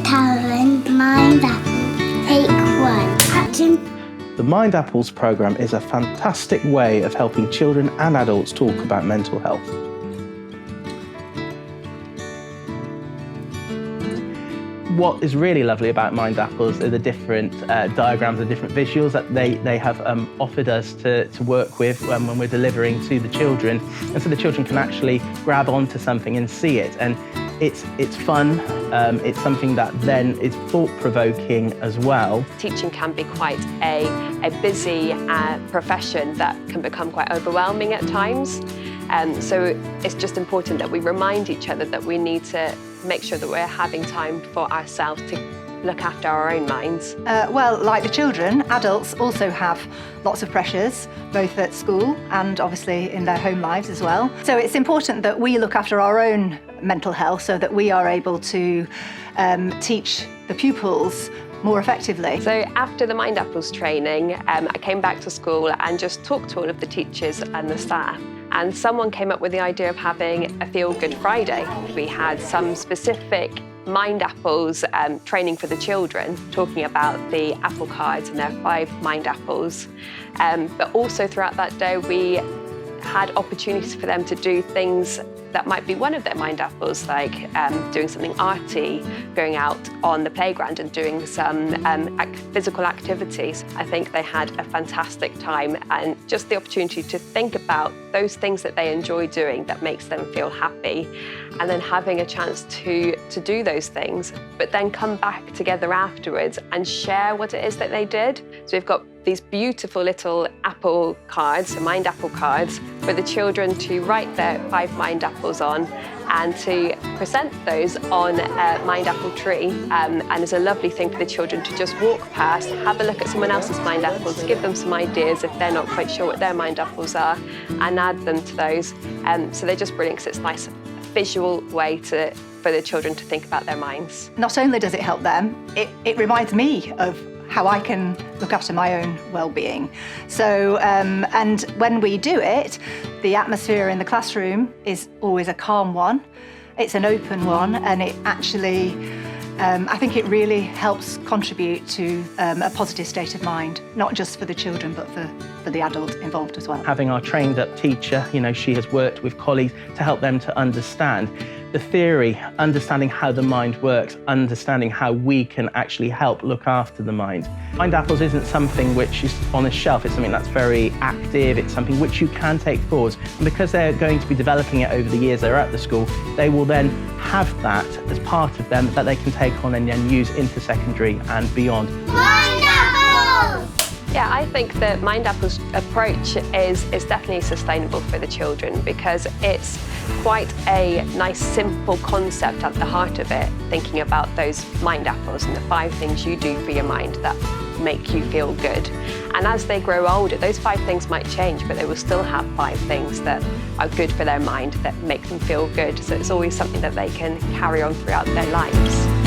talent, Mindapples, take one. Action. The Mindapples programme is a fantastic way of helping children and adults talk about mental health. What is really lovely about Mindapples are the different diagrams and different visuals that they have offered us to work with when we're delivering to the children. And so the children can actually grab onto something and see it. And it's fun, it's something that then is thought-provoking as well. Teaching can be quite a busy profession that can become quite overwhelming at times. So it's just important that we remind each other that we need to make sure that we're having time for ourselves to look after our own minds. Well, like the children, adults also have lots of pressures, both at school and obviously in their home lives as well. So it's important that we look after our own mental health so that we are able to teach the pupils more effectively. So after the Mindapples training, I came back to school and just talked to all of the teachers and the staff. And someone came up with the idea of having a Feel Good Friday. We had some specific Mindapples training for the children, talking about the apple cards and their 5 Mindapples. But also throughout that day, we had opportunities for them to do things that might be one of their Mindapples, like doing something arty, going out on the playground and doing some physical activities. I think they had a fantastic time, and just the opportunity to think about those things that they enjoy doing that makes them feel happy, and then having a chance to do those things, but then come back together afterwards and share what it is that they did. So we've got these beautiful little apple cards, Mindapple cards, for the children to write their 5 Mindapples on and to present those on a Mindapple tree. And it's a lovely thing for the children to just walk past, have a look at someone else's Mindapples, give them some ideas if they're not quite sure what their Mindapples are, and add them to those. So they're just brilliant because it's a nice visual way for the children to think about their minds. Not only does it help them, it reminds me of how I can look after my own well-being. So, and when we do it, the atmosphere in the classroom is always a calm one. It's an open one, and it actually, I think it really helps contribute to a positive state of mind, not just for the children, but for the adult involved as well. Having our trained up teacher, she has worked with colleagues to help them to understand the theory, understanding how the mind works, understanding how we can actually help look after the mind. Mindapples isn't something which is on a shelf, it's something that's very active, it's something which you can take forwards. And because they're going to be developing it over the years they're at the school, they will then have that as part of them that they can take on and then use into secondary and beyond. Mindapples! Yeah, I think the Mindapples approach is definitely sustainable for the children because it's quite a nice, simple concept at the heart of it, thinking about those Mindapples and the 5 things you do for your mind that make you feel good. And as they grow older, those 5 things might change, but they will still have 5 things that are good for their mind, that make them feel good. So it's always something that they can carry on throughout their lives.